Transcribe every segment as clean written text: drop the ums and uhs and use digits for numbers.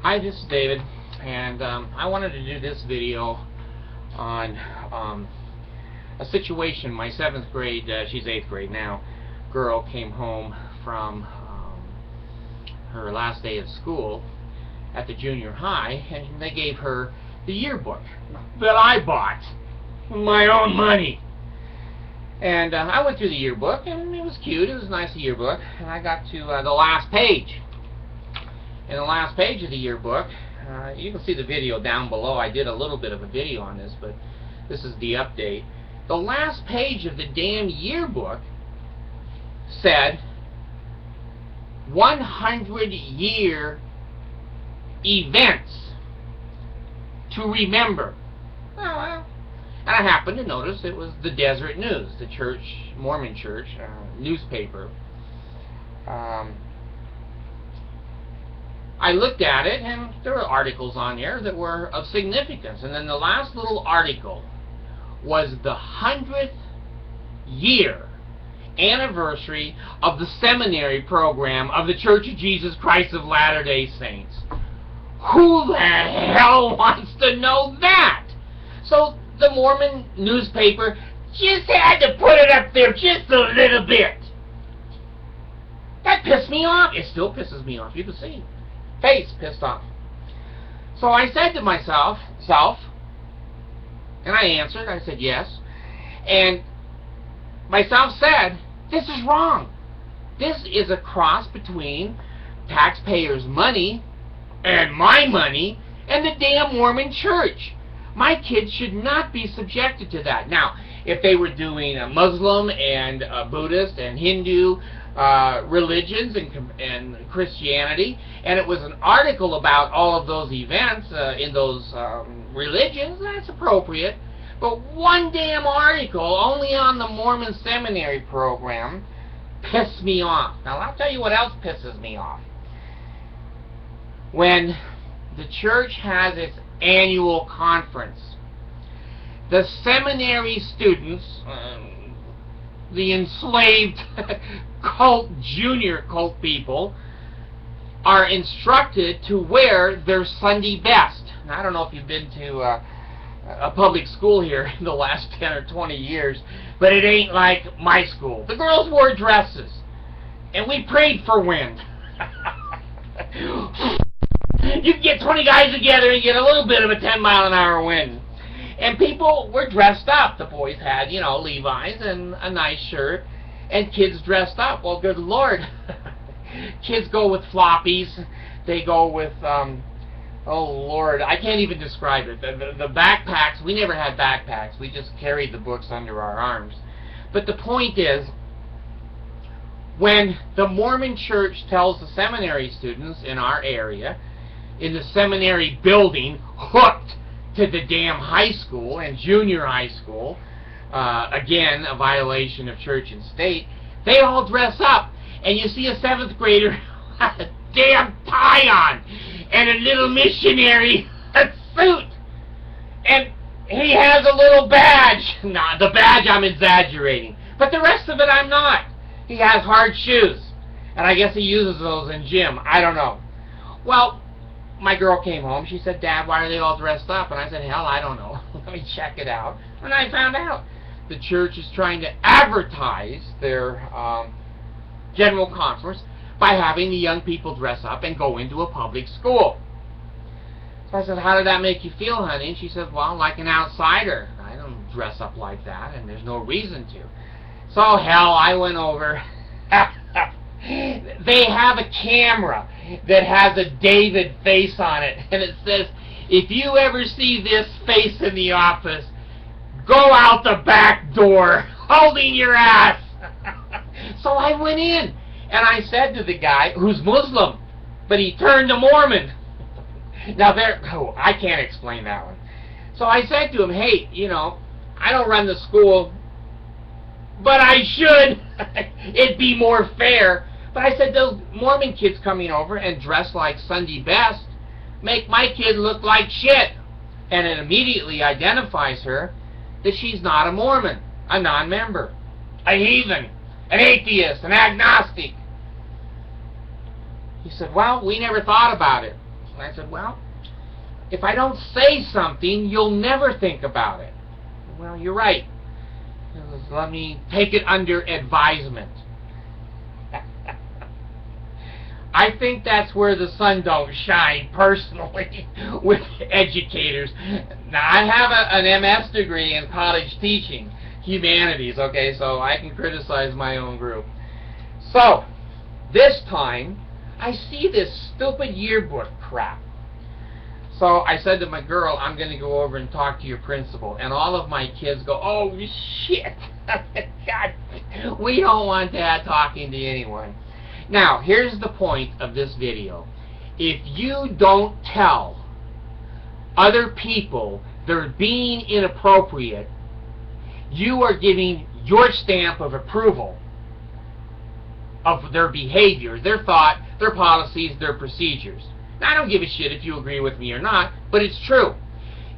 Hi, this is David, and I wanted to do this video on a situation. My 7th grade, she's 8th grade now, girl came home from her last day of school at the junior high, and they gave her the yearbook that I bought with my own money. And I went through the yearbook, and it was cute. It was a nice yearbook, and I got to the last page. In the last page of the yearbook, you can see the video down below. I did a little bit of a video on this, but this is the update. The last page of the damn yearbook said 100-year events to remember. Well, and I happened to notice it was the Desert News, the church, Mormon church newspaper. I looked at it, and there were articles on there that were of significance. And then the last little article was the 100th year anniversary of the seminary program of the Church of Jesus Christ of Latter-day Saints. Who the hell wants to know that? So the Mormon newspaper just had to put it up there just a little bit. That pissed me off. It still pisses me off. You can see. Face pissed off. So I said to myself, and I answered, I said yes, and myself said, this is wrong. This is a cross between taxpayers' money and my money and the damn Mormon church. My kids should not be subjected to that. Now, if they were doing a Muslim and a Buddhist and Hindu religions and Christianity, and it was an article about all of those events in those religions, that's appropriate. But one damn article only on the Mormon seminary program pissed me off. Now I'll tell you what else pisses me off. When the church has its annual conference, the seminary students, the enslaved cult, junior cult people, are instructed to wear their Sunday best. Now, I don't know if you've been to a public school here in the last 10 or 20 years, but it ain't like my school. The girls wore dresses, and we prayed for wind. You can get 20 guys together and get a little bit of a 10-mile-an-hour wind. And people were dressed up. The boys had, you know, Levi's and a nice shirt, and kids dressed up. Well, good Lord. Kids go with floppies. They go with, oh Lord, I can't even describe it. The backpacks, we never had backpacks. We just carried the books under our arms. But the point is, when the Mormon church tells the seminary students in our area, in the seminary building, hooked to the damn high school and junior high school, again, a violation of church and state, they all dress up. And you see a 7th grader with a damn tie on and a little missionary suit. And he has a little badge. Nah, the badge I'm exaggerating. But the rest of it I'm not. He has hard shoes. And I guess he uses those in gym. I don't know. Well, my girl came home. She said, Dad, why are they all dressed up? And I said, hell, I don't know. Let me check it out. And I found out. The church is trying to advertise their general conference by having the young people dress up and go into a public school. So I said, how did that make you feel, honey? And she said, well, like an outsider. I don't dress up like that, and there's no reason to. So, hell, I went over. They have a camera that has a David face on it, and it says, if you ever see this face in the office, go out the back door holding your ass. So I went in, and I said to the guy, who's Muslim, but he turned to Mormon. Now, I can't explain that one. So I said to him, hey, you know, I don't run the school, but I should. It'd be more fair. But I said, those Mormon kids coming over and dress like Sunday best make my kid look like shit. And it immediately identifies her that she's not a Mormon, a non-member, a heathen, an atheist, an agnostic. He said, well, we never thought about it. And I said, well, if I don't say something, you'll never think about it. Well, you're right. Let me take it under advisement. I think that's where the sun don't shine, personally, with educators. Now, I have an MS degree in college teaching, humanities, okay, so I can criticize my own group. So, this time, I see this stupid yearbook crap. So I said to my girl, I'm going to go over and talk to your principal. And all of my kids go, oh, shit. God, we don't want Dad talking to anyone. Now, here's the point of this video. If you don't tell other people they're being inappropriate, you are giving your stamp of approval of their behavior, their thought, their policies, their procedures. Now, I don't give a shit if you agree with me or not, but it's true.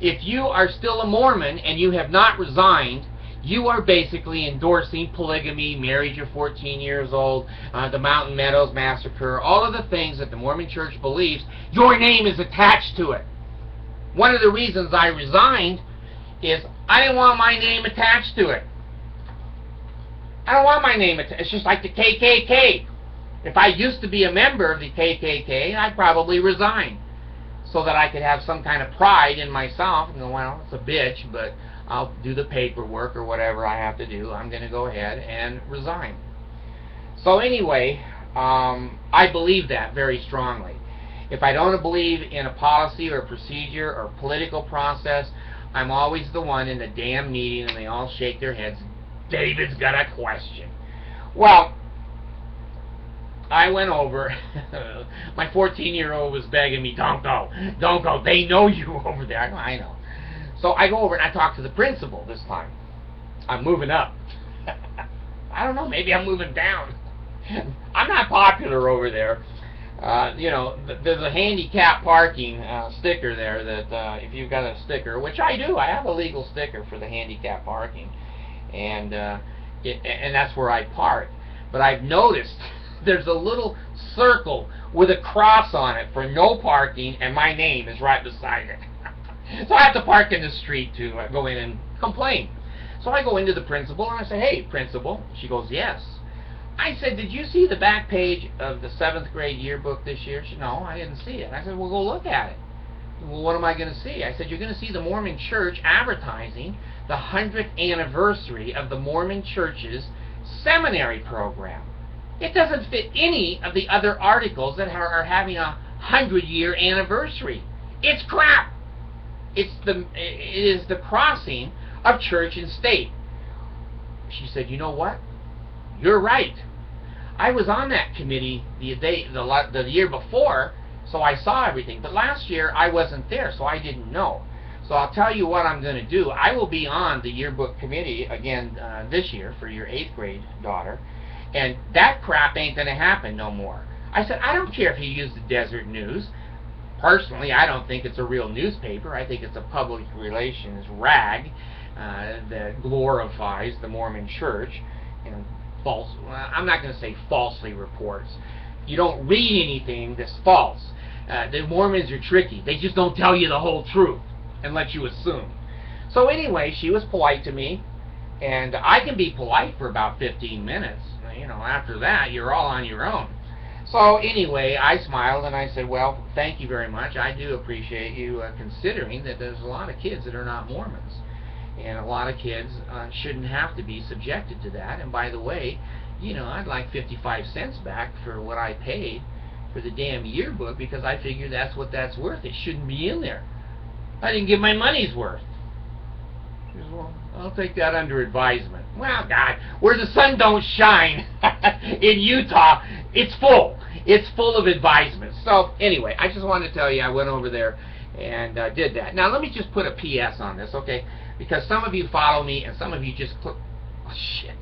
If you are still a Mormon and you have not resigned, you are basically endorsing polygamy, marriage of 14 years old, the Mountain Meadows Massacre, all of the things that the Mormon Church believes. Your name is attached to it. One of the reasons I resigned is I didn't want my name attached to it. I don't want my name attached. It's just like the KKK. If I used to be a member of the KKK, I'd probably resign so that I could have some kind of pride in myself and go, well, it's a bitch, but I'll do the paperwork or whatever I have to do. I'm going to go ahead and resign. So anyway, I believe that very strongly. If I don't believe in a policy or a procedure or political process, I'm always the one in the damn meeting and they all shake their heads. David's got a question. Well, I went over. My 14-year-old was begging me, don't go, don't go. They know you over there. I know. So I go over and I talk to the principal this time. I'm moving up. I don't know, maybe I'm moving down. I'm not popular over there. You know, there's a handicap parking sticker there that if you've got a sticker, which I do, I have a legal sticker for the handicap parking. And that's where I park. But I've noticed there's a little circle with a cross on it for no parking, and my name is right beside it. So I have to park in the street to go in and complain. So I go into the principal and I say, hey, principal. She goes, yes. I said, did you see the back page of the 7th grade yearbook this year? She said, no, I didn't see it. I said, well, go look at it. Well, what am I going to see? I said, you're going to see the Mormon Church advertising the 100th anniversary of the Mormon Church's seminary program. It doesn't fit any of the other articles that are having a 100-year anniversary. It's crap. It is the crossing of church and state. She said, you know what? You're right. I was on that committee the year before, so I saw everything. But last year, I wasn't there, so I didn't know. So I'll tell you what I'm going to do. I will be on the yearbook committee again this year for your 8th grade daughter. And that crap ain't going to happen no more. I said, I don't care if you use the Desert News. Personally, I don't think it's a real newspaper. I think it's a public relations rag that glorifies the Mormon Church and I'm not going to say falsely reports. You don't read anything that's false. The Mormons are tricky. They just don't tell you the whole truth and let you assume. So anyway, she was polite to me, and I can be polite for about 15 minutes. You know, after that, you're all on your own. So anyway, I smiled and I said, well, thank you very much. I do appreciate you considering that there's a lot of kids that are not Mormons. And a lot of kids shouldn't have to be subjected to that. And by the way, you know, I'd like 55 cents back for what I paid for the damn yearbook because I figure that's what that's worth. It shouldn't be in there. I didn't get my money's worth. She says, well, I'll take that under advisement. Well, God, where the sun don't shine in Utah, it's full. It's full of advisements. So anyway, I just wanted to tell you I went over there and did that. Now let me just put a PS on this, okay? Because some of you follow me and some of you just click, oh shit,